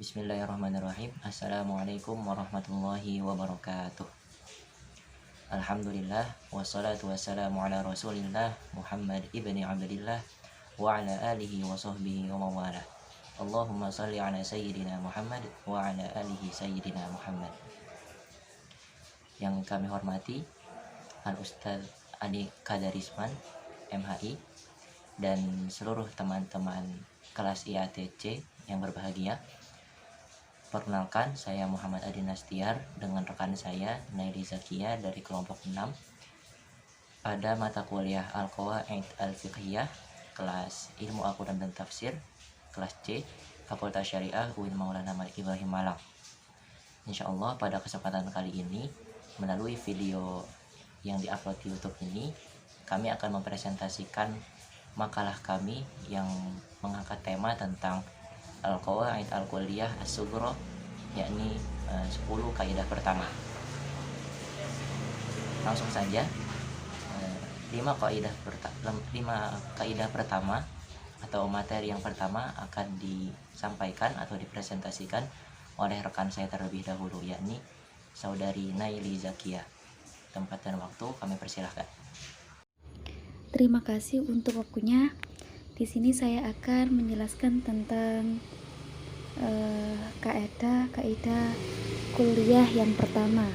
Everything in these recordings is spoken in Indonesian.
Bismillahirrahmanirrahim. Assalamualaikum warahmatullahi wabarakatuh. Alhamdulillah wassalatu wassalamu ala Rasulillah Muhammad ibni Abdillah wa ala alihi wa sahbihi wa mawalah. Allahumma salli ala sayyidina Muhammad wa ala alihi sayyidina Muhammad. Yang kami hormati Al Ustaz Adi Kadarisman MHI dan seluruh teman-teman kelas IATC yang berbahagia. Perkenalkan, saya Muhammad Adi Nastiar dengan rekan saya Naili Zakia dari kelompok 6 pada mata kuliah Al-Qawaid Al-Fiqhiyah kelas Ilmu Al-Quran dan Tafsir kelas C Fakultas Syariah UIN Maulana Malik Ibrahim Malang. Insyaallah pada kesempatan kali ini melalui video yang diupload di YouTube ini kami akan mempresentasikan makalah kami yang mengangkat tema tentang Al-Qawaid Al-Kulliyah As-Sughra, yakni 10 kaidah pertama. Langsung saja, 5 kaidah pertama atau materi yang pertama akan disampaikan atau dipresentasikan oleh rekan saya terlebih dahulu, yakni saudari Naili Zakia. Tempat dan waktu kami persilahkan. Terima kasih untuk waktunya. Di sini saya akan menjelaskan tentang kaidah kuliah yang pertama.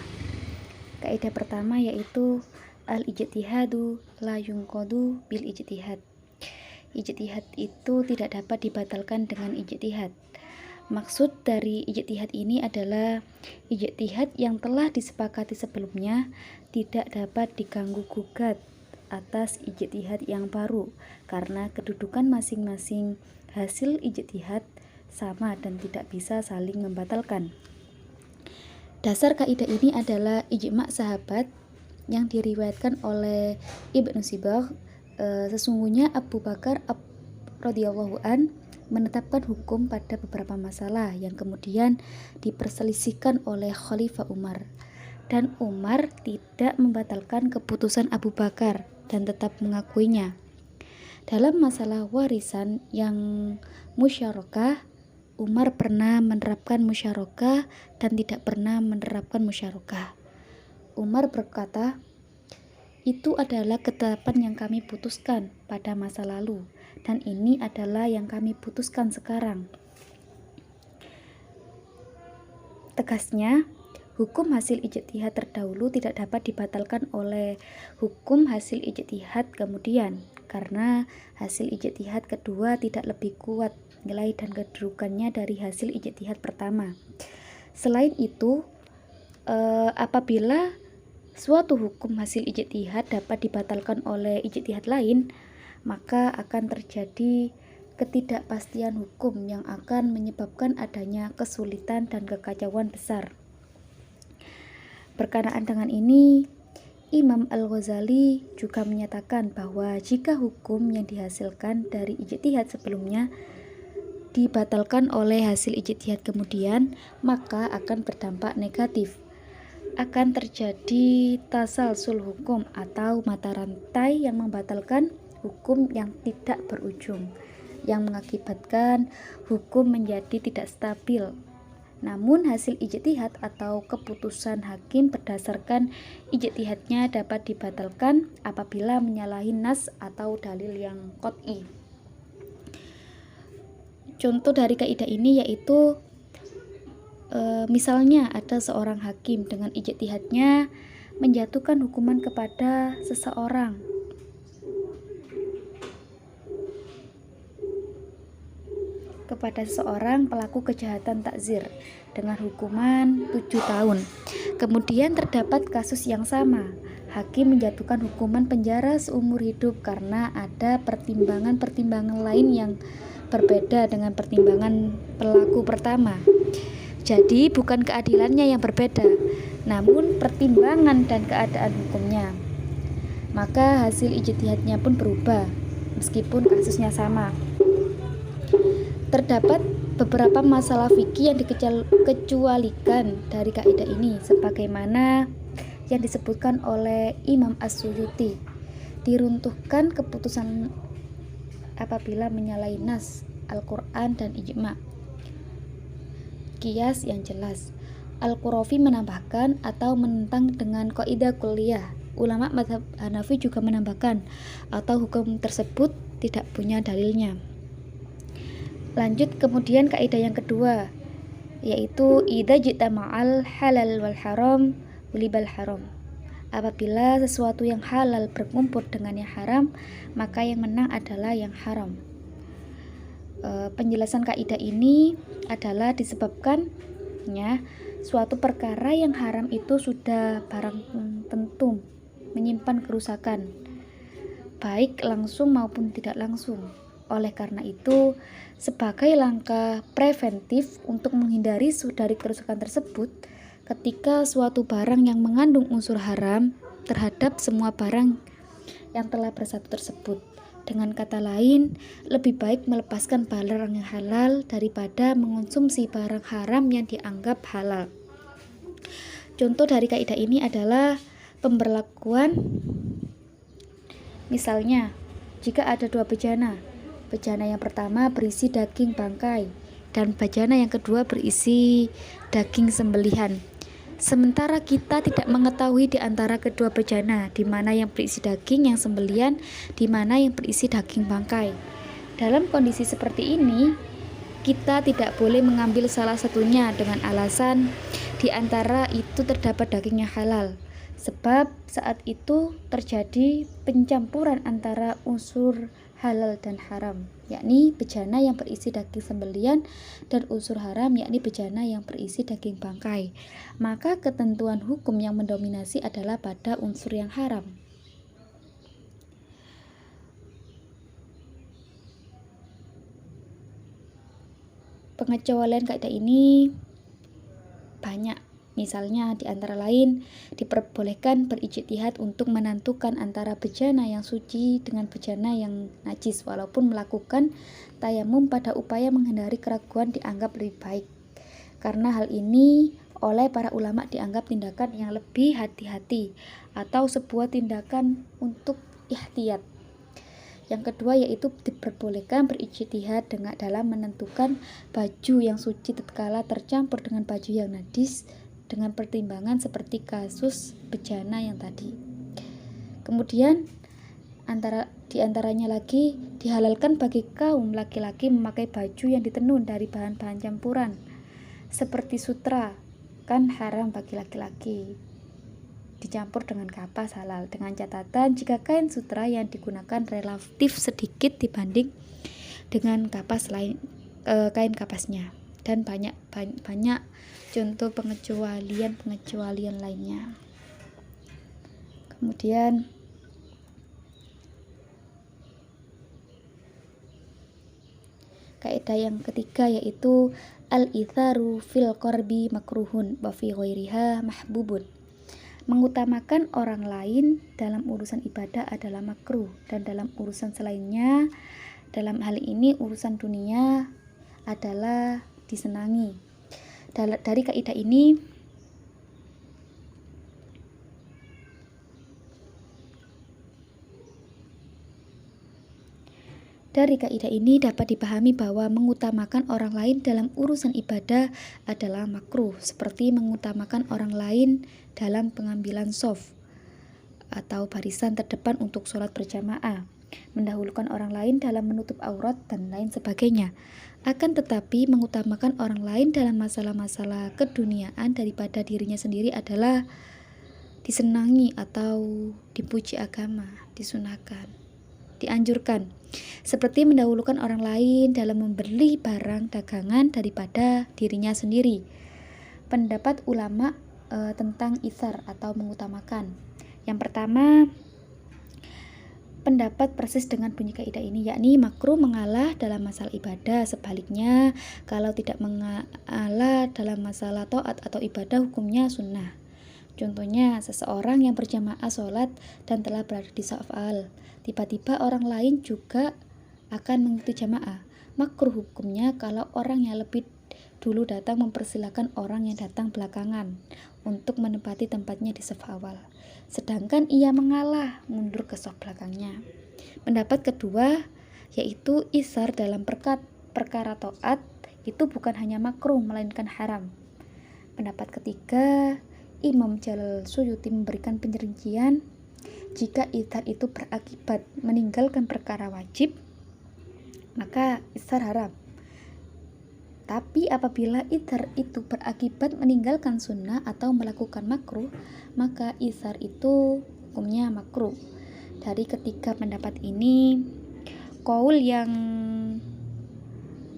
Kaidah pertama yaitu al-ijtihadu la yunqadu bil ijtihad. Ijtihad itu tidak dapat dibatalkan dengan ijtihad. Maksud dari ijtihad ini adalah ijtihad yang telah disepakati sebelumnya tidak dapat diganggu gugat atas ijtihad yang baru, karena kedudukan masing-masing hasil ijtihad sama dan tidak bisa saling membatalkan. Dasar kaidah ini adalah ijma' sahabat yang diriwayatkan oleh Ibnu Sibagh. Sesungguhnya Abu Bakar radhiyallahu an menetapkan hukum pada beberapa masalah yang kemudian diperselisihkan oleh Khalifah Umar, dan Umar tidak membatalkan keputusan Abu Bakar dan tetap mengakuinya. Dalam masalah warisan yang musyarakah, Umar pernah menerapkan musyarakah dan tidak pernah menerapkan musyarakah. Umar berkata, "Itu adalah ketetapan yang kami putuskan pada masa lalu, dan ini adalah yang kami putuskan sekarang." Tegasnya, hukum hasil ijtihad terdahulu tidak dapat dibatalkan oleh hukum hasil ijtihad kemudian, karena hasil ijtihad kedua tidak lebih kuat nilai dan kedudukannya dari hasil ijtihad pertama. Selain itu, apabila suatu hukum hasil ijtihad dapat dibatalkan oleh ijtihad lain, maka akan terjadi ketidakpastian hukum yang akan menyebabkan adanya kesulitan dan kekacauan besar. Berkenaan dengan ini, Imam Al-Ghazali juga menyatakan bahwa jika hukum yang dihasilkan dari ijtihad sebelumnya dibatalkan oleh hasil ijtihad kemudian, maka akan berdampak negatif. Akan terjadi tasalsul hukum atau mata rantai yang membatalkan hukum yang tidak berujung, yang mengakibatkan hukum menjadi tidak stabil. Namun hasil ijtihad atau keputusan hakim berdasarkan ijtihadnya dapat dibatalkan apabila menyalahi nas atau dalil yang qat'i. Contoh dari kaidah ini yaitu misalnya ada seorang hakim dengan ijtihadnya menjatuhkan hukuman kepada seseorang pelaku kejahatan takzir dengan hukuman 7 tahun. Kemudian terdapat kasus yang sama. Hakim menjatuhkan hukuman penjara seumur hidup karena ada pertimbangan lain yang berbeda dengan pertimbangan pelaku pertama. Jadi bukan keadilannya yang berbeda, namun pertimbangan dan keadaan hukumnya. Maka hasil ijtihadnya pun berubah meskipun kasusnya sama. Terdapat beberapa masalah fikih yang dikecualikan dari kaidah ini, sebagaimana yang disebutkan oleh Imam As-Suyuti. Diruntuhkan keputusan apabila menyalahi nas Al-Quran dan ijma'. kias yang jelas. Al-Qurafi menambahkan atau menentang dengan kaidah kulliyah. Ulama mazhab Hanafi juga menambahkan atau hukum tersebut tidak punya dalilnya. Lanjut kemudian kaidah yang kedua, yaitu idza jitama'al halal wal haram ulibal haram. Apabila sesuatu yang halal berkumpul dengan yang haram, maka yang menang adalah yang haram. Penjelasan kaidah ini adalah disebabkannya suatu perkara yang haram itu sudah barang tentu menyimpan kerusakan, baik langsung maupun tidak langsung. Oleh karena itu, sebagai langkah preventif untuk menghindari dari kerusakan tersebut, ketika suatu barang yang mengandung unsur haram terhadap semua barang yang telah bersatu tersebut. Dengan kata lain, lebih baik melepaskan barang yang halal daripada mengonsumsi barang haram yang dianggap halal. Contoh dari kaidah ini adalah pemberlakuan. Misalnya, jika ada dua bejana yang pertama berisi daging bangkai dan bejana yang kedua berisi daging sembelihan. Sementara kita tidak mengetahui di antara kedua bejana di mana yang berisi daging yang sembelihan, di mana yang berisi daging bangkai. Dalam kondisi seperti ini, kita tidak boleh mengambil salah satunya dengan alasan di antara itu terdapat daging yang halal, sebab saat itu terjadi pencampuran antara unsur halal dan haram, yakni bejana yang berisi daging sembelihan, dan unsur haram yakni bejana yang berisi daging bangkai. Maka ketentuan hukum yang mendominasi adalah pada unsur yang haram. Pengecualian kaidah ini banyak. Misalnya di antara lain diperbolehkan berijtihad untuk menentukan antara bejana yang suci dengan bejana yang najis walaupun melakukan tayamum pada upaya menghindari keraguan dianggap lebih baik. Karena hal ini oleh para ulama dianggap tindakan yang lebih hati-hati atau sebuah tindakan untuk ihtiyat. Yang kedua yaitu diperbolehkan berijtihad dalam menentukan baju yang suci tatkala tercampur dengan baju yang najis dengan pertimbangan seperti kasus bejana yang tadi. Kemudian di antaranya lagi dihalalkan bagi kaum laki-laki memakai baju yang ditenun dari bahan-bahan campuran seperti sutra, kan haram bagi laki-laki, dicampur dengan kapas halal, dengan catatan jika kain sutra yang digunakan relatif sedikit dibanding dengan kapas lain, kain kapasnya, dan banyak contoh pengecualian lainnya. Kemudian kaidah yang ketiga yaitu al-itharu fil qarbi makruhun wa fi ghairiha mahbubun. Mengutamakan orang lain dalam urusan ibadah adalah makruh, dan dalam urusan selainnya, dalam hal ini urusan dunia, adalah disenangi. Dari kaidah ini dapat dipahami bahwa mengutamakan orang lain dalam urusan ibadah adalah makruh, seperti mengutamakan orang lain dalam pengambilan shaf atau barisan terdepan untuk sholat berjamaah, mendahulukan orang lain dalam menutup aurat, dan lain sebagainya. Akan tetapi mengutamakan orang lain dalam masalah-masalah keduniaan daripada dirinya sendiri adalah disenangi atau dipuji agama, disunahkan, dianjurkan, seperti mendahulukan orang lain dalam membeli barang dagangan daripada dirinya sendiri. Pendapat ulama tentang itsar atau mengutamakan. Yang pertama, pendapat persis dengan bunyi kaidah ini, yakni makruh mengalah dalam masalah ibadah. Sebaliknya, kalau tidak mengalah dalam masalah taat atau ibadah, hukumnya sunnah. Contohnya, seseorang yang berjamaah sholat dan telah berada di shaf awal, tiba-tiba orang lain juga akan mengikuti jamaah. Makruh hukumnya kalau orang yang lebih dulu datang mempersilahkan orang yang datang belakangan untuk menempati tempatnya di shaf awal, sedangkan ia mengalah mundur ke shaf belakangnya. Pendapat kedua yaitu itsar dalam perkara taat itu bukan hanya makruh melainkan haram. Pendapat ketiga, Imam Jalal Suyuti memberikan perincian jika itsar itu berakibat meninggalkan perkara wajib, maka itsar haram. Tapi apabila itsar itu berakibat meninggalkan sunnah atau melakukan makruh, maka itsar itu hukumnya makruh. Dari ketiga pendapat ini, qaul yang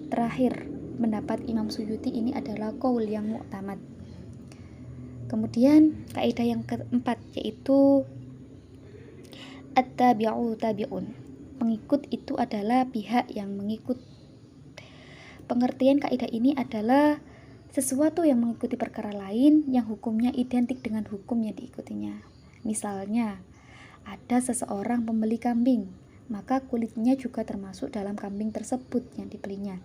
terakhir pendapat Imam Suyuti ini adalah qaul yang mu'tamad. Kemudian kaidah yang keempat yaitu at-tabi'u tabi'un. Pengikut itu adalah pihak yang mengikut. Pengertian kaidah ini adalah sesuatu yang mengikuti perkara lain yang hukumnya identik dengan hukum yang diikutinya. Misalnya, ada seseorang pembeli kambing, maka kulitnya juga termasuk dalam kambing tersebut yang dibelinya.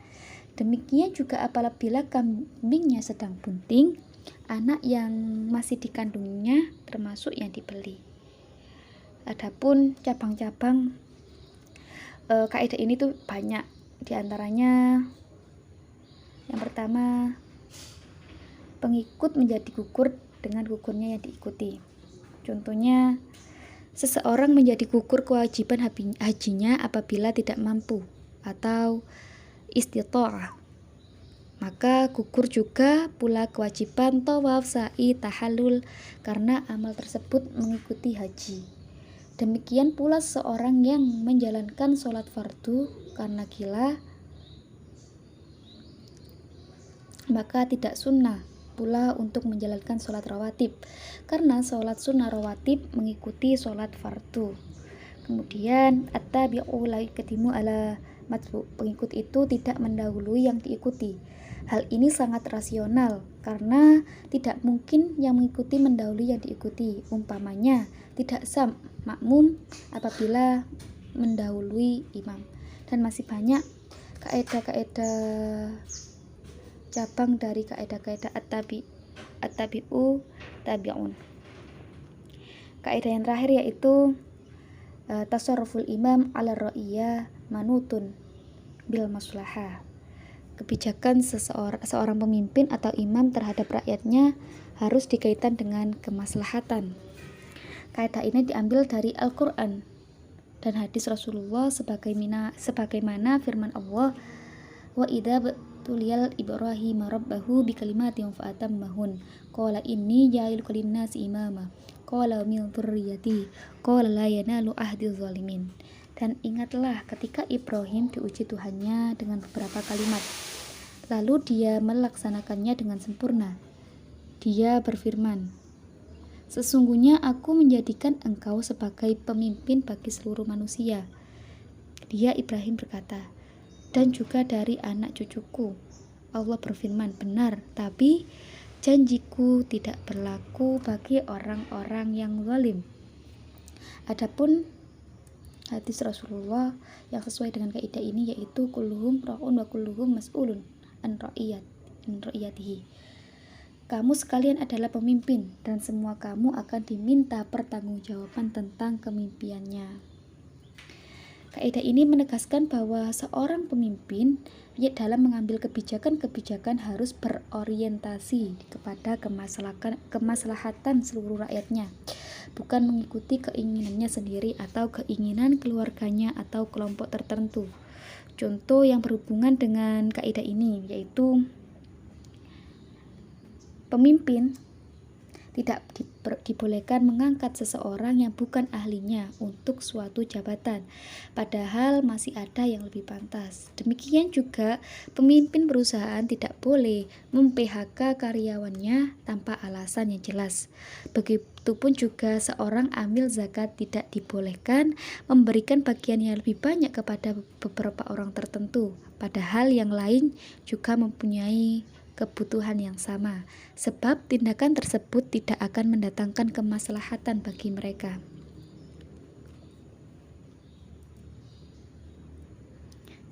Demikian juga apabila kambingnya sedang bunting, anak yang masih dikandungnya termasuk yang dibeli. Adapun cabang-cabang kaidah ini tuh banyak, diantaranya yang pertama, pengikut menjadi gugur dengan gugurnya yang diikuti. Contohnya, seseorang menjadi gugur kewajiban hajinya apabila tidak mampu atau istita'ah. Maka gugur juga pula kewajiban tawaf, sa'i, tahallul karena amal tersebut mengikuti haji. Demikian pula seorang yang menjalankan sholat fardu karena gila, maka tidak sunnah pula untuk menjalankan sholat rawatib karena sholat sunnah rawatib mengikuti sholat fardu. Kemudian at-tabi'u la yuqaddimu ala matbu, pengikut itu tidak mendahului yang diikuti. Hal ini sangat rasional karena tidak mungkin yang mengikuti mendahului yang diikuti. Umpamanya tidak sah makmum apabila mendahului imam. Dan masih banyak kaidah-kaidah cabang dari kaidah-kaidah at-tabi'u tabi'un. Kaidah yang terakhir yaitu tasarruful imam ala ra'iyah manutun bil maslahah. Kebijakan seorang pemimpin atau imam terhadap rakyatnya harus dikaitkan dengan kemaslahatan. Kaidah ini diambil dari Al-Qur'an dan hadis Rasulullah sebagaimana firman Allah, wa idza tuliyal Ibrahim rabbahu bikalimatin fa'atammahun qala inni ja'iluka linnasi imama qala min dzurriyyati qala la yanalu ahdi zalimin. Dan ingatlah ketika Ibrahim diuji Tuhannya dengan beberapa kalimat, lalu dia melaksanakannya dengan sempurna. Dia berfirman, sesungguhnya aku menjadikan engkau sebagai pemimpin bagi seluruh manusia. Dia Ibrahim berkata, dan juga dari anak cucuku. Allah berfirman, benar, tapi janjiku tidak berlaku bagi orang-orang yang zalim. Adapun hadis Rasulullah yang sesuai dengan kaidah ini yaitu kulluhum ra'un wa kulluhum mas'ulun an ra'iyatihi. Kamu sekalian adalah pemimpin dan semua kamu akan diminta pertanggungjawaban tentang kepemimpiannya. Kaidah ini menegaskan bahwa seorang pemimpin dalam mengambil kebijakan-kebijakan harus berorientasi kepada kemaslahatan seluruh rakyatnya, bukan mengikuti keinginannya sendiri atau keinginan keluarganya atau kelompok tertentu. Contoh yang berhubungan dengan kaidah ini yaitu pemimpin tidak dibolehkan mengangkat seseorang yang bukan ahlinya untuk suatu jabatan, padahal masih ada yang lebih pantas. Demikian juga pemimpin perusahaan tidak boleh mem-PHK karyawannya tanpa alasan yang jelas. Begitupun juga seorang amil zakat tidak dibolehkan memberikan bagian yang lebih banyak kepada beberapa orang tertentu, padahal yang lain juga mempunyai kebutuhan yang sama, sebab tindakan tersebut tidak akan mendatangkan kemaslahatan bagi mereka.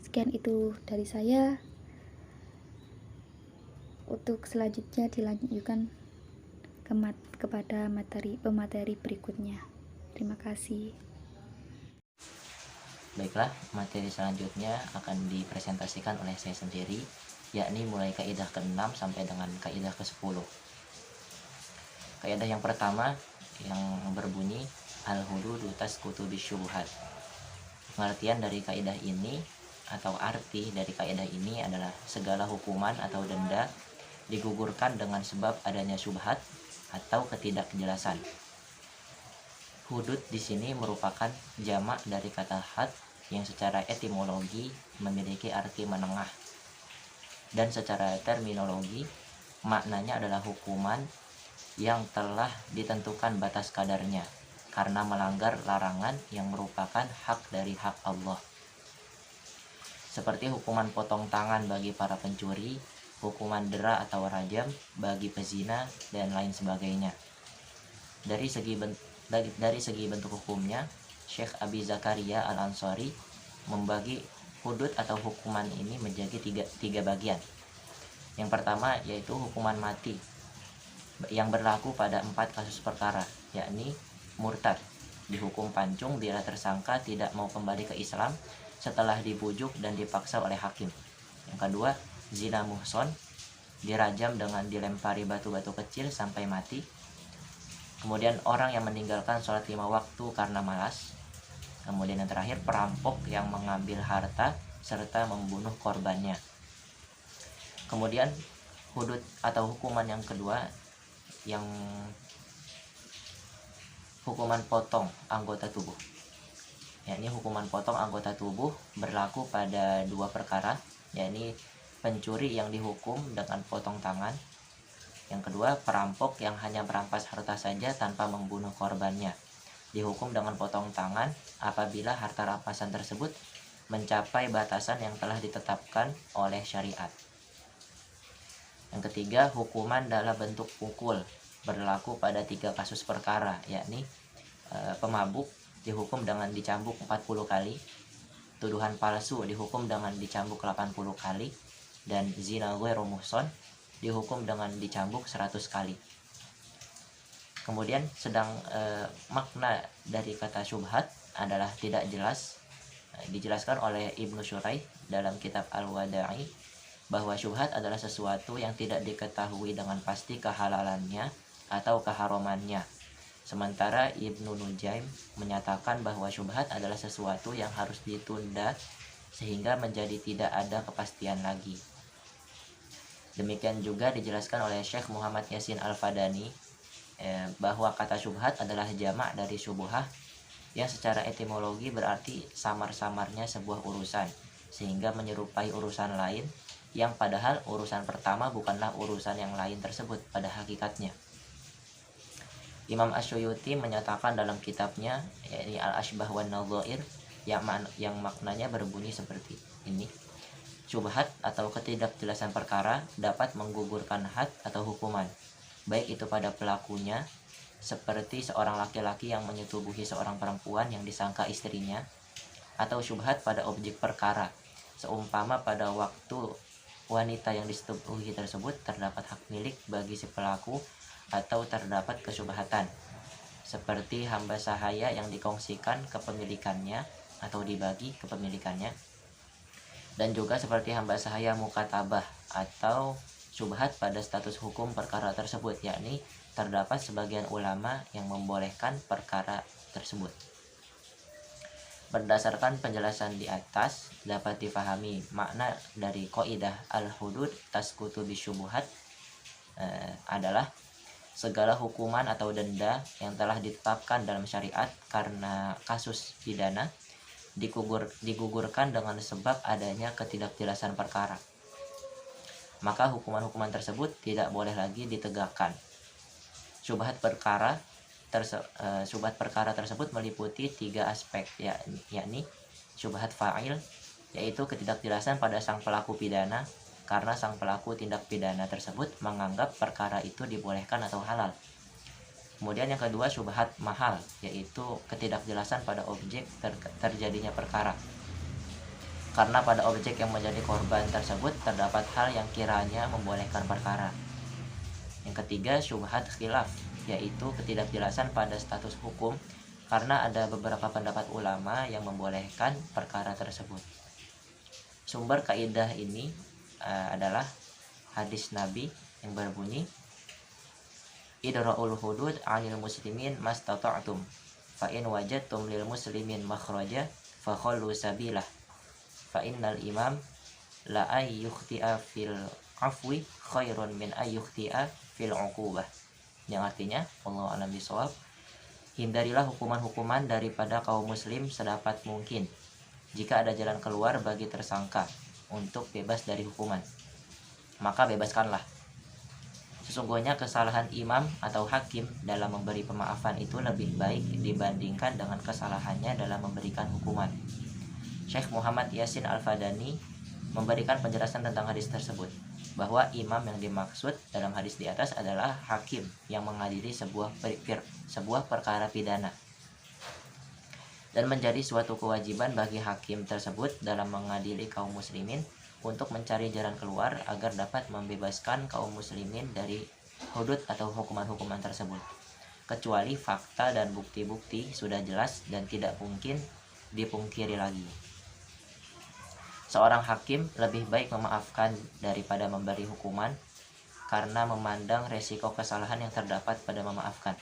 Sekian itu dari saya. Untuk selanjutnya dilanjutkan kepada pemateri berikutnya. Terima kasih. Baiklah, materi selanjutnya akan dipresentasikan oleh saya sendiri. yakni mulai kaidah ke-6 sampai dengan kaidah ke-10. Kaidah yang pertama yang berbunyi al-hududu tasqutu bisyubhat. Pengertian dari kaidah ini atau arti dari kaidah ini adalah segala hukuman atau denda digugurkan dengan sebab adanya syubhat atau ketidakjelasan. Hudud di sini merupakan jamak dari kata had yang secara etimologi memiliki arti menengah, dan secara terminologi maknanya adalah hukuman yang telah ditentukan batas kadarnya karena melanggar larangan yang merupakan hak dari hak Allah, seperti hukuman potong tangan bagi para pencuri, hukuman dera atau rajam bagi pezina, dan lain sebagainya. Dari segi bentuk hukumnya, Syekh Abi Zakaria Al-Ansari membagi hudud atau hukuman ini menjadi tiga bagian. Yang pertama yaitu hukuman mati yang berlaku pada 4 kasus perkara, yakni murtad, dihukum pancung bila tersangka tidak mau kembali ke Islam setelah dibujuk dan dipaksa oleh hakim. Yang kedua, zina muhson, dirajam dengan dilempari batu-batu kecil sampai mati. Kemudian orang yang meninggalkan sholat 5 waktu karena malas. Kemudian yang terakhir, perampok yang mengambil harta serta membunuh korbannya. Kemudian hudud atau hukuman yang kedua, yang hukuman potong anggota tubuh, yakni hukuman potong anggota tubuh berlaku pada 2 perkara, yakni pencuri yang dihukum dengan potong tangan. Yang kedua, perampok yang hanya merampas harta saja tanpa membunuh korbannya, dihukum dengan potong tangan apabila harta rampasan tersebut mencapai batasan yang telah ditetapkan oleh syariat. Yang ketiga, hukuman dalam bentuk pukul berlaku pada 3 kasus perkara, yakni pemabuk dihukum dengan dicambuk 40 kali, tuduhan palsu dihukum dengan dicambuk 80 kali, dan zina ghairu muhson dihukum dengan dicambuk 100 kali. Kemudian makna dari kata syubhat adalah tidak jelas. Dijelaskan oleh Ibnu Syuraih dalam kitab Al-Wada'i bahwa syubhat adalah sesuatu yang tidak diketahui dengan pasti kehalalannya atau keharamannya. Sementara Ibnu Nujaim menyatakan bahwa syubhat adalah sesuatu yang harus ditunda sehingga menjadi tidak ada kepastian lagi. Demikian juga dijelaskan oleh Syekh Muhammad Yasin Al-Fadani bahwa kata syubhat adalah jamak dari syubuhah yang secara etimologi berarti samar-samarnya sebuah urusan, sehingga menyerupai urusan lain yang padahal urusan pertama bukanlah urusan yang lain tersebut pada hakikatnya. Imam Asyuyuti menyatakan dalam kitabnya yakni Al-Ashbah wan Nadhair yang maknanya berbunyi seperti ini. Syubhat atau ketidakjelasan perkara dapat menggugurkan had atau hukuman, baik itu pada pelakunya, seperti seorang laki-laki yang menyetubuhi seorang perempuan yang disangka istrinya, atau syubhat pada objek perkara, seumpama pada waktu wanita yang disetubuhi tersebut terdapat hak milik bagi si pelaku atau terdapat kesyubhatan, seperti hamba sahaya yang dikongsikan kepemilikannya atau dibagi kepemilikannya, dan juga seperti hamba sahaya mukatabah atau syubhat pada status hukum perkara tersebut, yakni terdapat sebagian ulama yang membolehkan perkara tersebut. Berdasarkan penjelasan di atas, dapat difahami makna dari qaidah al-hudud tasqutu bisyubhat adalah segala hukuman atau denda yang telah ditetapkan dalam syariat karena kasus pidana digugurkan dengan sebab adanya ketidakjelasan perkara. Maka hukuman-hukuman tersebut tidak boleh lagi ditegakkan. Syubhat perkara tersebut meliputi 3 aspek, yakni syubhat fa'il, yaitu ketidakjelasan pada sang pelaku pidana karena sang pelaku tindak pidana tersebut menganggap perkara itu dibolehkan atau halal. Kemudian yang kedua, syubhat mahal, yaitu ketidakjelasan pada objek terjadinya perkara karena pada objek yang menjadi korban tersebut terdapat hal yang kiranya membolehkan perkara. Yang ketiga, syubhat khilaf, yaitu ketidakjelasan pada status hukum karena ada beberapa pendapat ulama yang membolehkan perkara tersebut. Sumber kaidah ini adalah hadis Nabi yang berbunyi, idra'ul hudud 'anil muslimin mastata'tum fa in wajadtum lil muslimin makhraja fa khallu sabilah fa innal imam la ay yukhti'a fil afwi khairun min ay yukhti'a fil uqubah. Yang artinya, wallahu a'lam bishawab, hindarilah hukuman-hukuman daripada kaum muslim sedapat mungkin. Jika ada jalan keluar bagi tersangka untuk bebas dari hukuman, maka bebaskanlah. Sesungguhnya kesalahan imam atau hakim dalam memberi pemaafan itu lebih baik dibandingkan dengan kesalahannya dalam memberikan hukuman. Syekh Muhammad Yasin Al-Fadani memberikan penjelasan tentang hadis tersebut, bahwa imam yang dimaksud dalam hadis di atas adalah hakim yang mengadili sebuah perkara pidana, dan menjadi suatu kewajiban bagi hakim tersebut dalam mengadili kaum muslimin untuk mencari jalan keluar agar dapat membebaskan kaum muslimin dari hudud atau hukuman-hukuman tersebut, kecuali fakta dan bukti-bukti sudah jelas dan tidak mungkin dipungkiri lagi. Seorang hakim lebih baik memaafkan daripada memberi hukuman karena memandang resiko kesalahan yang terdapat pada memaafkan,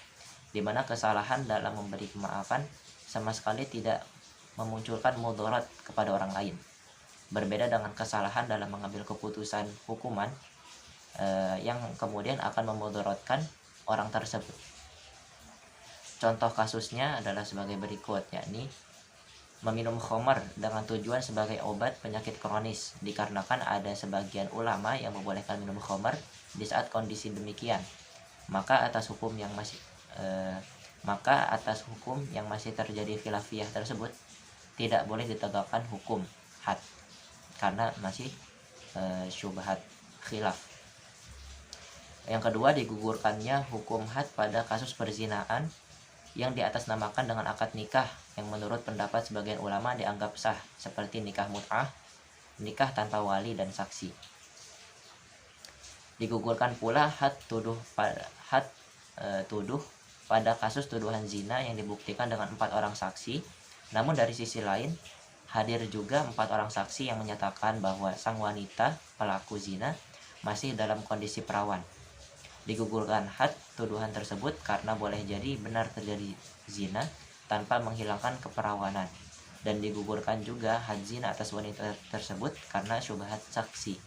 di mana kesalahan dalam memberi pemaafan sama sekali tidak memunculkan mudarat kepada orang lain. Berbeda dengan kesalahan dalam mengambil keputusan hukuman yang kemudian akan memudaratkan orang tersebut. Contoh kasusnya adalah sebagai berikut, yakni meminum khamar dengan tujuan sebagai obat penyakit kronis, dikarenakan ada sebagian ulama yang membolehkan minum khamar di saat kondisi demikian. Maka atas hukum yang masih terjadi khilafiyah tersebut tidak boleh ditegakkan hukum had karena masih syubhat khilaf. Yang kedua, digugurkannya hukum had pada kasus perzinaan yang diatasnamakan dengan akad nikah yang menurut pendapat sebagian ulama dianggap sah, seperti nikah mut'ah, nikah tanpa wali dan saksi. Digugurkan pula had tuduh pada kasus tuduhan zina yang dibuktikan dengan 4 orang saksi, namun dari sisi lain hadir juga 4 orang saksi yang menyatakan bahwa sang wanita pelaku zina masih dalam kondisi perawan. Digugurkan had tuduhan tersebut karena boleh jadi benar terjadi zina tanpa menghilangkan keperawanan, dan digugurkan juga had zina atas wanita tersebut karena syubhat saksi.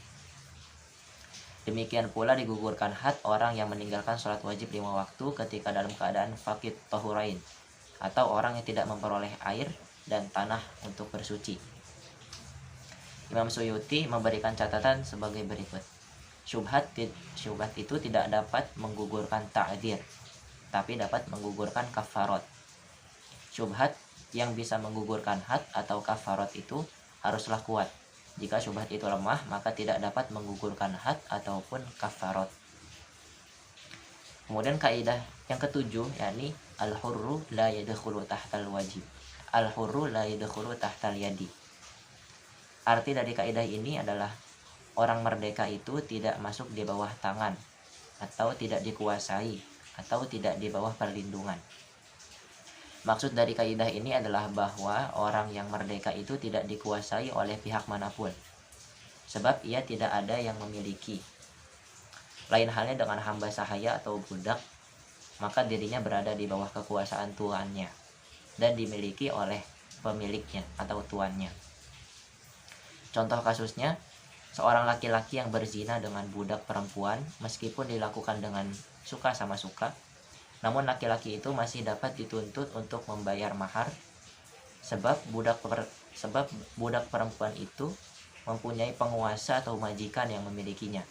Demikian pula digugurkan had orang yang meninggalkan sholat wajib 5 waktu ketika dalam keadaan faqid tahurain, atau orang yang tidak memperoleh air dan tanah untuk bersuci. Imam Suyuti memberikan catatan sebagai berikut. Syubhat itu tidak dapat menggugurkan ta'dzir, tapi dapat menggugurkan kafarat. Syubhat yang bisa menggugurkan had atau kafarat itu haruslah kuat. Jika syubhat itu lemah, maka tidak dapat menggugurkan had ataupun kafarat. Kemudian kaidah yang ketujuh, yakni al-hurru la yadkhulu tahtal wajib. Al-hurru la yadkhulu tahtal yadi. Arti dari kaidah ini adalah orang merdeka itu tidak masuk di bawah tangan, atau tidak dikuasai, atau tidak di bawah perlindungan. Maksud dari kaidah ini adalah bahwa orang yang merdeka itu tidak dikuasai oleh pihak manapun, sebab ia tidak ada yang memiliki. Lain halnya dengan hamba sahaya atau budak, maka dirinya berada di bawah kekuasaan tuannya dan dimiliki oleh pemiliknya atau tuannya. Contoh kasusnya, seorang laki-laki yang berzina dengan budak perempuan meskipun dilakukan dengan suka sama suka, namun laki-laki itu masih dapat dituntut untuk membayar mahar sebab budak perempuan itu mempunyai penguasa atau majikan yang memilikinya.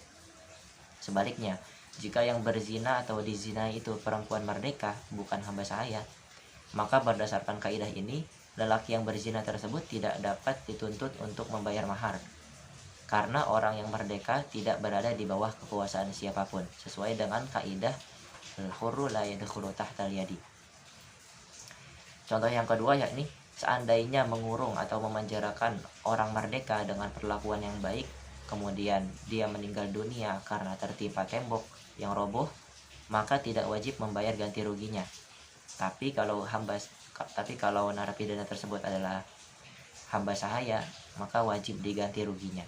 Sebaliknya, jika yang berzina atau dizinai itu perempuan merdeka, bukan hamba sahaya, maka berdasarkan kaidah ini, lelaki yang berzina tersebut tidak dapat dituntut untuk membayar mahar, karena orang yang merdeka tidak berada di bawah kekuasaan siapapun, sesuai dengan kaidah al-hurru la yadkhulu tahtal yadi. Contoh yang kedua, yakni seandainya mengurung atau memenjarakan orang merdeka dengan perlakuan yang baik, kemudian dia meninggal dunia karena tertimpa tembok yang roboh, maka tidak wajib membayar ganti ruginya. Tapi kalau narapidana tersebut adalah hamba sahaya, maka wajib diganti ruginya.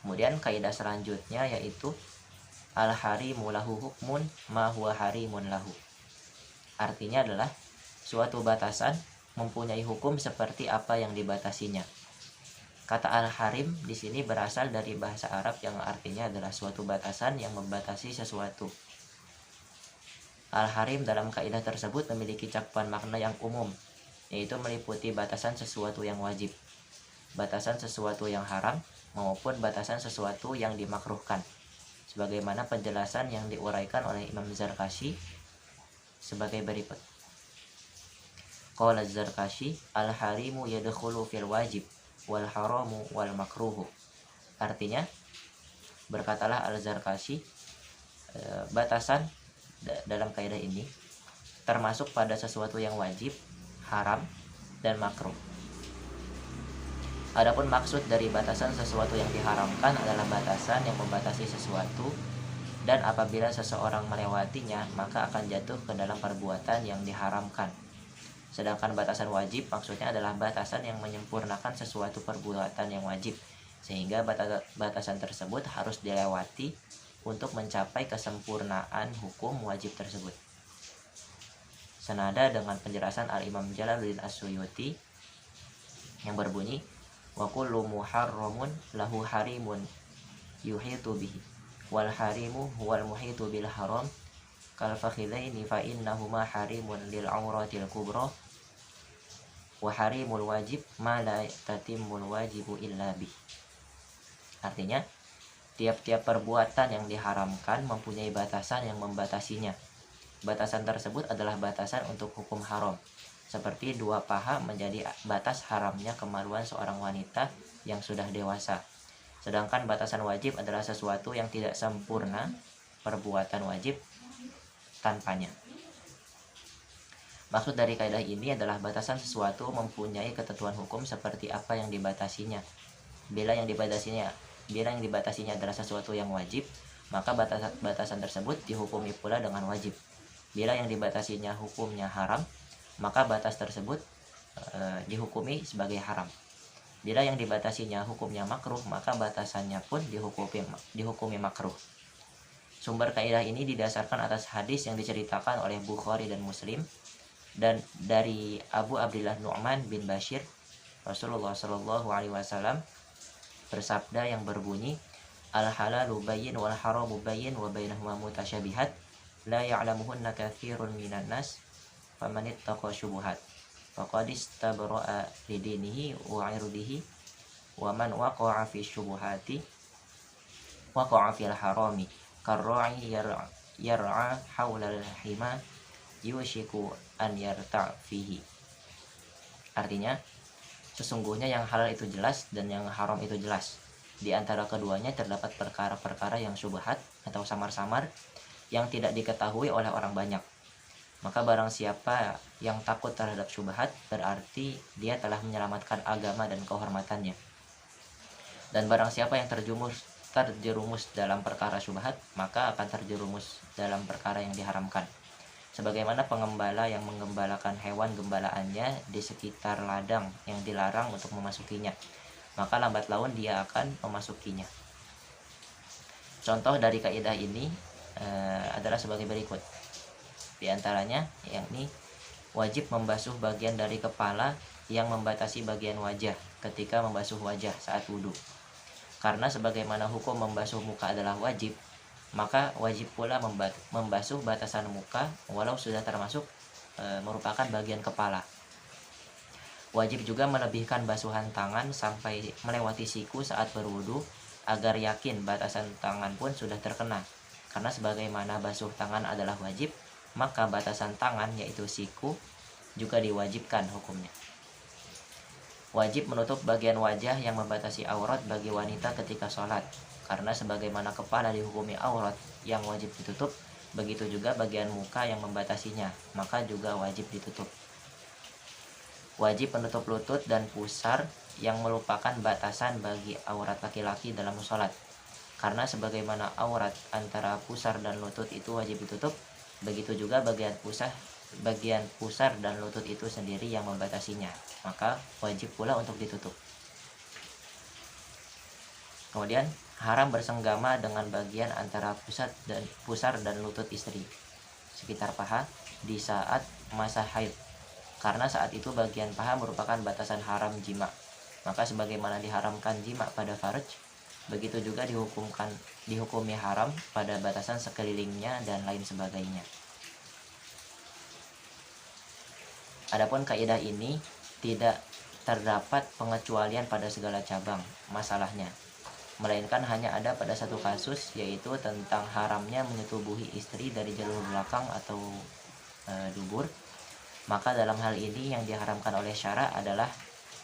Kemudian kaidah selanjutnya yaitu al-harimu lahu hukmun ma huwa harimun lahu. Artinya adalah suatu batasan mempunyai hukum seperti apa yang dibatasinya. Kata al-harim di sini berasal dari bahasa Arab yang artinya adalah suatu batasan yang membatasi sesuatu. Al-harim dalam kaidah tersebut memiliki cakupan makna yang umum, yaitu meliputi batasan sesuatu yang wajib, batasan sesuatu yang haram, maupun batasan sesuatu yang dimakruhkan. Sebagaimana penjelasan yang diuraikan oleh Imam Zarkashi sebagai berikut. Qala Zarkashi, al-harimu yadkhulu fil wajib wal haramu wal makruhu. Artinya, berkatalah Al-Zarkashi, batasan dalam kaidah ini termasuk pada sesuatu yang wajib, haram, dan makruh. Adapun maksud dari batasan sesuatu yang diharamkan adalah batasan yang membatasi sesuatu, dan apabila seseorang melewatinya maka akan jatuh ke dalam perbuatan yang diharamkan. Sedangkan batasan wajib maksudnya adalah batasan yang menyempurnakan sesuatu perbuatan yang wajib, sehingga batasan tersebut harus dilewati untuk mencapai kesempurnaan hukum wajib tersebut. Senada dengan penjelasan Al-Imam Jalaluddin As-Suyuti yang berbunyi, wa kullu muharramun lahu harimun yuhitu bihi wal harimu huwal muhitu bil haram kal fakhidaini fa innahuma harimun lil auratil kubra wa harimul wajib ma la tatimmul wajibu illa bih. Artinya, tiap-tiap perbuatan yang diharamkan mempunyai batasan yang membatasinya. Batasan tersebut adalah batasan untuk hukum haram, seperti 2 paha menjadi batas haramnya kemaluan seorang wanita yang sudah dewasa. Sedangkan batasan wajib adalah sesuatu yang tidak sempurna perbuatan wajib tanpanya. Maksud dari kaidah ini adalah batasan sesuatu mempunyai ketentuan hukum seperti apa yang dibatasinya. Bila yang dibatasinya adalah sesuatu yang wajib, maka batasan tersebut dihukumi pula dengan wajib. Bila yang dibatasinya hukumnya haram, maka batas tersebut dihukumi sebagai haram. Bila yang dibatasinya hukumnya makruh, maka batasannya pun dihukumi makruh. Sumber kaidah ini didasarkan atas hadis yang diceritakan oleh Bukhari dan Muslim dan dari Abu Abdillah Nu'man bin Bashir, Rasulullah Shallallahu Alaihi Wasallam bersabda yang berbunyi, al-halalu bayyin wal haramu bayyin wa bainahuma mutasyabihat la ya'lamuhunna katsirun minan nas faman ittaqa syubuhat faqad istabra'a lidinihi wa 'irdihi wa man waqa'a fi syubuhati waqa'a fil harami karra'i yar'a haulal hima yushiku an yarta' fihi. Artinya, sesungguhnya yang halal itu jelas dan yang haram itu jelas. Di antara keduanya terdapat perkara-perkara yang syubhat atau samar-samar yang tidak diketahui oleh orang banyak. Maka barang siapa yang takut terhadap syubhat, berarti dia telah menyelamatkan agama dan kehormatannya. Dan barang siapa yang terjerumus dalam perkara syubhat, maka akan terjerumus dalam perkara yang diharamkan. Sebagaimana pengembala yang menggembalakan hewan gembalaannya di sekitar ladang yang dilarang untuk memasukinya, maka lambat laun dia akan memasukinya. Contoh dari kaidah ini adalah sebagai berikut. Di antaranya, yakni wajib membasuh bagian dari kepala yang membatasi bagian wajah ketika membasuh wajah saat wudhu. Karena sebagaimana hukum membasuh muka adalah wajib, maka wajib pula membasuh batasan muka walau sudah termasuk merupakan bagian kepala. Wajib juga melebihkan basuhan tangan sampai melewati siku saat berwudu agar yakin batasan tangan pun sudah terkena. Karena sebagaimana basuh tangan adalah wajib, maka batasan tangan yaitu siku juga diwajibkan hukumnya. Wajib menutup bagian wajah yang membatasi aurat bagi wanita ketika sholat, karena sebagaimana kepala dihukumi aurat yang wajib ditutup, begitu juga bagian muka yang membatasinya, maka juga wajib ditutup. Wajib menutup lutut dan pusar yang merupakan batasan bagi aurat laki-laki dalam sholat, karena sebagaimana aurat antara pusar dan lutut itu wajib ditutup, begitu juga bagian pusar dan lutut itu sendiri yang membatasinya, maka wajib pula untuk ditutup. Kemudian haram bersenggama dengan bagian antara pusar dan lutut istri sekitar paha di saat masa haid, karena saat itu bagian paha merupakan batasan haram jima. Maka sebagaimana diharamkan jima pada farj, begitu juga dihukumi haram pada batasan sekelilingnya dan lain sebagainya. Adapun kaidah ini tidak terdapat pengecualian pada segala cabang masalahnya, melainkan hanya ada pada satu kasus, yaitu tentang haramnya menyetubuhi istri dari jalur belakang atau dubur. Maka dalam hal ini yang diharamkan oleh syara adalah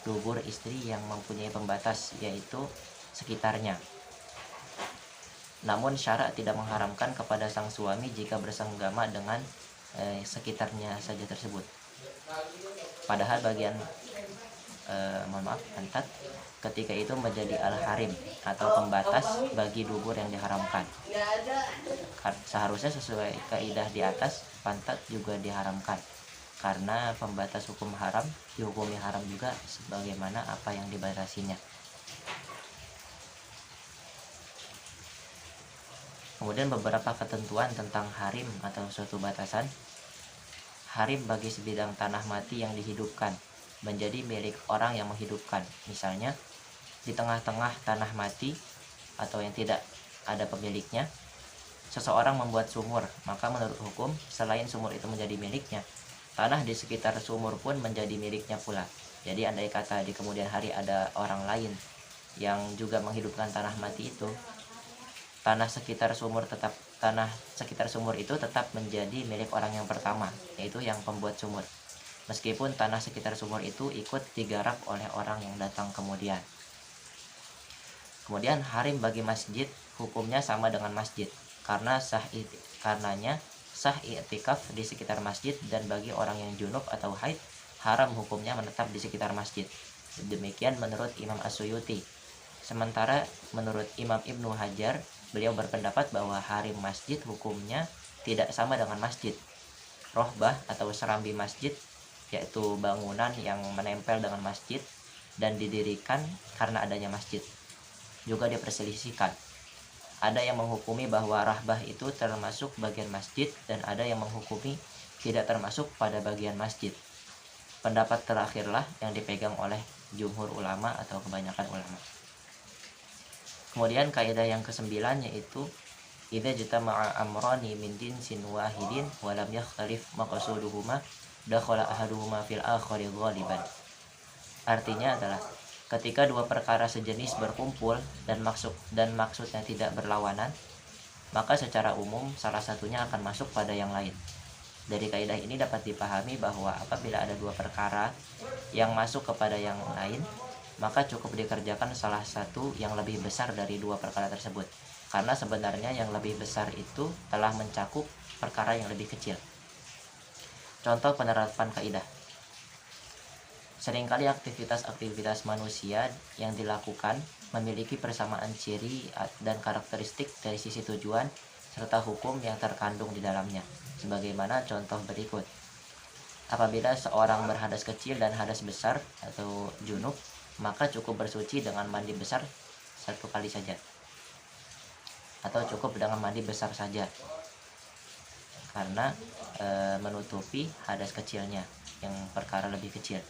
dubur istri yang mempunyai pembatas, yaitu sekitarnya. Namun syara tidak mengharamkan kepada sang suami jika bersenggama dengan sekitarnya saja tersebut. Padahal bagian pantat ketika itu menjadi al-harim atau pembatas bagi dubur yang diharamkan. Seharusnya sesuai kaidah di atas, pantat juga diharamkan karena pembatas hukum haram dihukumi haram juga sebagaimana apa yang dibatasinya. Kemudian beberapa ketentuan tentang harim atau suatu batasan. Harim bagi sebidang tanah mati yang dihidupkan menjadi milik orang yang menghidupkan. Misalnya di tengah-tengah tanah mati atau yang tidak ada pemiliknya, seseorang membuat sumur, maka menurut hukum selain sumur itu menjadi miliknya, tanah di sekitar sumur pun menjadi miliknya pula. Jadi andai kata di kemudian hari ada orang lain yang juga menghidupkan tanah mati itu, tanah sekitar sumur itu tetap menjadi milik orang yang pertama, yaitu yang pembuat sumur, meskipun tanah sekitar sumur itu ikut digarap oleh orang yang datang kemudian. Kemudian harim bagi masjid hukumnya sama dengan masjid, karenanya sah i'tikaf di sekitar masjid, dan bagi orang yang junub atau haid haram hukumnya menetap di sekitar masjid. Demikian menurut Imam As-Suyuti. Sementara menurut Imam Ibnu Hajar, beliau berpendapat bahwa harim masjid hukumnya tidak sama dengan masjid. Rohbah atau serambi masjid, yaitu bangunan yang menempel dengan masjid dan didirikan karena adanya masjid, juga diperselisihkan. Ada yang menghukumi bahwa rahbah itu termasuk bagian masjid, dan ada yang menghukumi tidak termasuk pada bagian masjid. Pendapat terakhirlah yang dipegang oleh jumhur ulama atau kebanyakan ulama. Kemudian kaidah yang ke-9 yaitu idza jatama'a amrani min jinsin wahidin wa lam yakhtalif maqsuduhuma dakhala ahaduhuma fil akhari ghaliban. Artinya adalah ketika dua perkara sejenis berkumpul dan maksudnya tidak berlawanan, maka secara umum salah satunya akan masuk pada yang lain. Dari kaidah ini dapat dipahami bahwa apabila ada dua perkara yang masuk kepada yang lain, maka cukup dikerjakan salah satu yang lebih besar dari dua perkara tersebut, karena sebenarnya yang lebih besar itu telah mencakup perkara yang lebih kecil. Contoh penerapan kaidah. Seringkali aktivitas-aktivitas manusia yang dilakukan memiliki persamaan ciri dan karakteristik dari sisi tujuan serta hukum yang terkandung di dalamnya. Sebagaimana contoh berikut. Apabila seorang berhadas kecil dan hadas besar atau junub, maka cukup bersuci dengan mandi besar satu kali saja, atau cukup dengan mandi besar saja, karena menutupi hadas kecilnya yang perkara lebih kecil.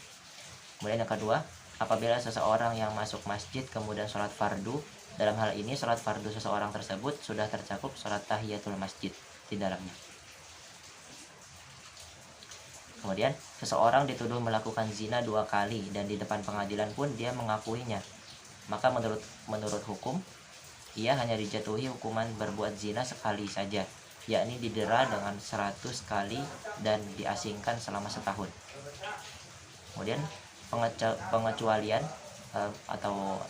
Kemudian yang kedua, apabila seseorang yang masuk masjid kemudian sholat fardu, dalam hal ini sholat fardu seseorang tersebut sudah tercakup sholat tahiyatul masjid di dalamnya. Kemudian seseorang dituduh melakukan zina 2 kali dan di depan pengadilan pun dia mengakuinya, maka menurut hukum ia hanya dijatuhi hukuman berbuat zina sekali saja, yakni didera dengan 100 kali dan diasingkan selama setahun. Kemudian pengecualian atau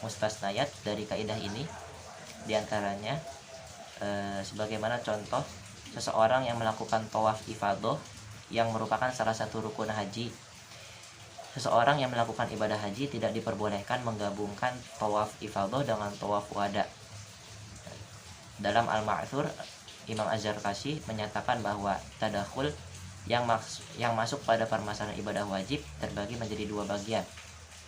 mustasnayat dari kaidah ini diantaranya sebagaimana contoh seseorang yang melakukan tawaf ifadah yang merupakan salah satu rukun haji. Seseorang yang melakukan ibadah haji tidak diperbolehkan menggabungkan tawaf ifadah dengan tawaf wada. Dalam Al-Ma'thur, Imam Az-Zarkashi menyatakan bahwa tadakhul yang masuk pada permasalahan ibadah wajib terbagi menjadi 2 bagian.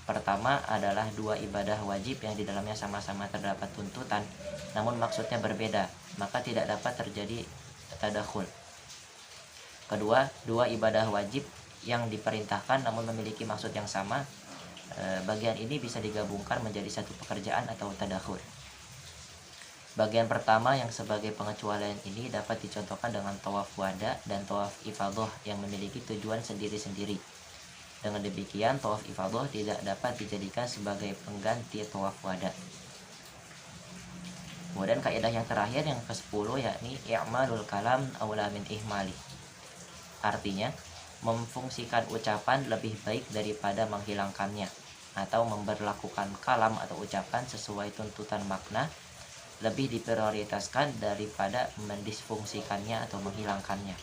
Pertama adalah dua ibadah wajib yang di dalamnya sama-sama terdapat tuntutan, namun maksudnya berbeda, maka tidak dapat terjadi tadakhul. Kedua, dua ibadah wajib yang diperintahkan namun memiliki maksud yang sama. Bagian ini bisa digabungkan menjadi satu pekerjaan atau tadakhul. Bagian pertama yang sebagai pengecualian ini dapat dicontohkan dengan tawaf wada dan tawaf ifadah yang memiliki tujuan sendiri-sendiri. Dengan demikian, tawaf ifadah tidak dapat dijadikan sebagai pengganti tawaf wada. Kemudian kaidah yang terakhir yang ke-10 yakni i'malul kalam aula min ihmali. Artinya, memfungsikan ucapan lebih baik daripada menghilangkannya, atau memberlakukan kalam atau ucapan sesuai tuntutan makna lebih diprioritaskan daripada mendisfungsikannya atau menghilangkannya.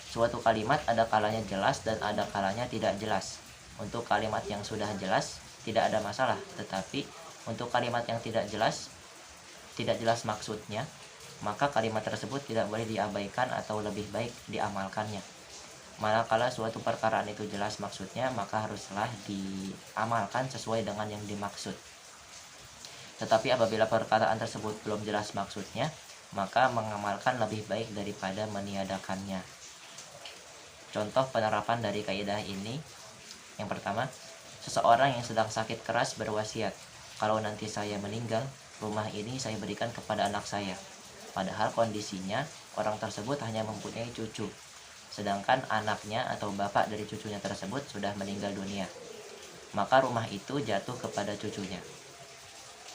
Suatu kalimat ada kalanya jelas dan ada kalanya tidak jelas. Untuk kalimat yang sudah jelas tidak ada masalah, tetapi untuk kalimat yang tidak jelas maksudnya, maka kalimat tersebut tidak boleh diabaikan atau lebih baik diamalkannya. Manakala suatu perkaraan itu jelas maksudnya, maka haruslah diamalkan sesuai dengan yang dimaksud. Tetapi apabila perkataan tersebut belum jelas maksudnya, maka mengamalkan lebih baik daripada meniadakannya. Contoh penerapan dari kaidah ini, yang pertama, seseorang yang sedang sakit keras berwasiat, kalau nanti saya meninggal, rumah ini saya berikan kepada anak saya. Padahal kondisinya orang tersebut hanya mempunyai cucu, sedangkan anaknya atau bapak dari cucunya tersebut sudah meninggal dunia. Maka rumah itu jatuh kepada cucunya.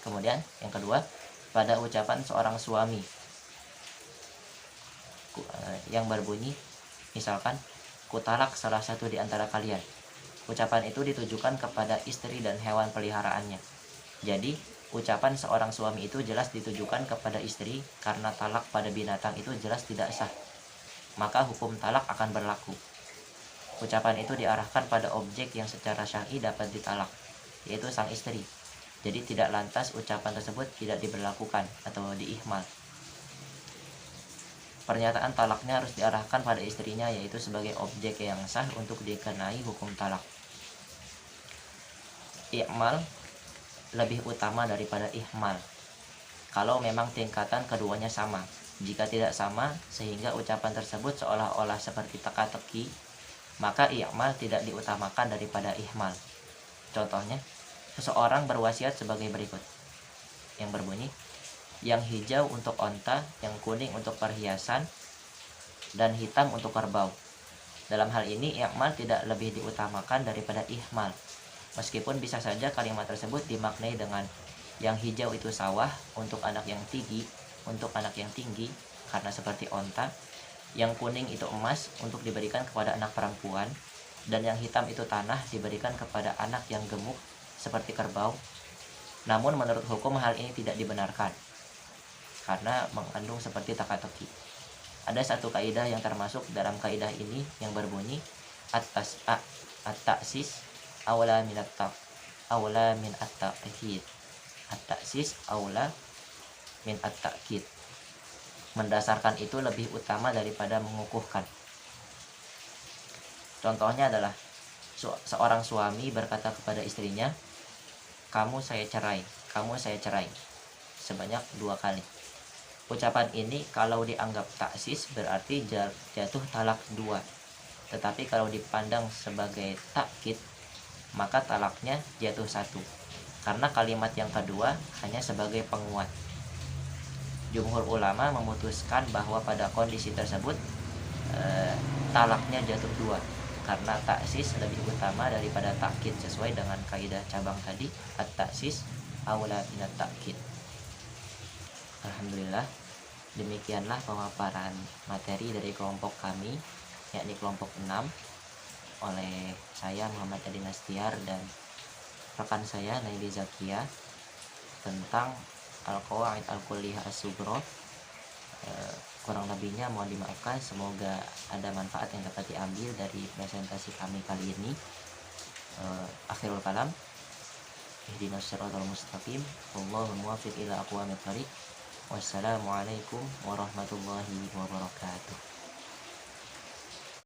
Kemudian yang kedua, pada ucapan seorang suami yang berbunyi, misalkan, kutalak salah satu di antara kalian. Ucapan itu ditujukan kepada istri dan hewan peliharaannya. Jadi, ucapan seorang suami itu jelas ditujukan kepada istri karena talak pada binatang itu jelas tidak sah. Maka hukum talak akan berlaku. Ucapan itu diarahkan pada objek yang secara syar'i dapat ditalak, yaitu sang istri. Jadi tidak lantas ucapan tersebut tidak diberlakukan atau diihmal. Pernyataan talaknya harus diarahkan pada istrinya, yaitu sebagai objek yang sah untuk dikenai hukum talak. I'mal lebih utama daripada ihmal kalau memang tingkatan keduanya sama. Jika tidak sama sehingga ucapan tersebut seolah-olah seperti teka-teki, maka i'mal tidak diutamakan daripada ihmal. Contohnya, seseorang berwasiat sebagai berikut, yang berbunyi, yang hijau untuk onta, yang kuning untuk perhiasan, dan hitam untuk kerbau. Dalam hal ini, i'mal tidak lebih diutamakan daripada ihmal. Meskipun bisa saja kalimat tersebut dimaknai dengan yang hijau itu sawah untuk anak yang tinggi, karena seperti onta, yang kuning itu emas untuk diberikan kepada anak perempuan, dan yang hitam itu tanah diberikan kepada anak yang gemuk seperti kerbau. Namun menurut hukum hal ini tidak dibenarkan, karena mengandung seperti teka-teki. Ada satu kaidah yang termasuk dalam kaidah ini yang berbunyi at-ta'sis awla min at-ta'kid. At-ta'sis awla min at-ta'kid. Mendasarkan itu lebih utama daripada mengukuhkan. Contohnya adalah seorang suami berkata kepada istrinya, kamu saya cerai sebanyak 2 kali. Ucapan ini kalau dianggap taksis berarti jatuh talak 2. Tetapi kalau dipandang sebagai takkid, maka talaknya jatuh 1. Karena kalimat yang kedua hanya sebagai penguat. Jumhur ulama memutuskan bahwa pada kondisi tersebut talaknya jatuh 2, karena taksis lebih utama daripada takkid sesuai dengan kaidah cabang tadi, at-taksis aula min at-takkid. Alhamdulillah, demikianlah pemaparan materi dari kelompok kami, yakni kelompok 6, oleh saya Muhammad Adi Nastiar dan rekan saya Naili Zakia tentang Al-Qawaid Al-Kulliyah As-Sughra. Kurang lebihnya mohon dimaafkan. Semoga ada manfaat yang dapat diambil dari presentasi kami kali ini. Akhirul kalam, ihdinas siratal mustaqim, wallahu muwaffiq ila aqwamit thoriq. Wassalamualaikum warahmatullahi wabarakatuh.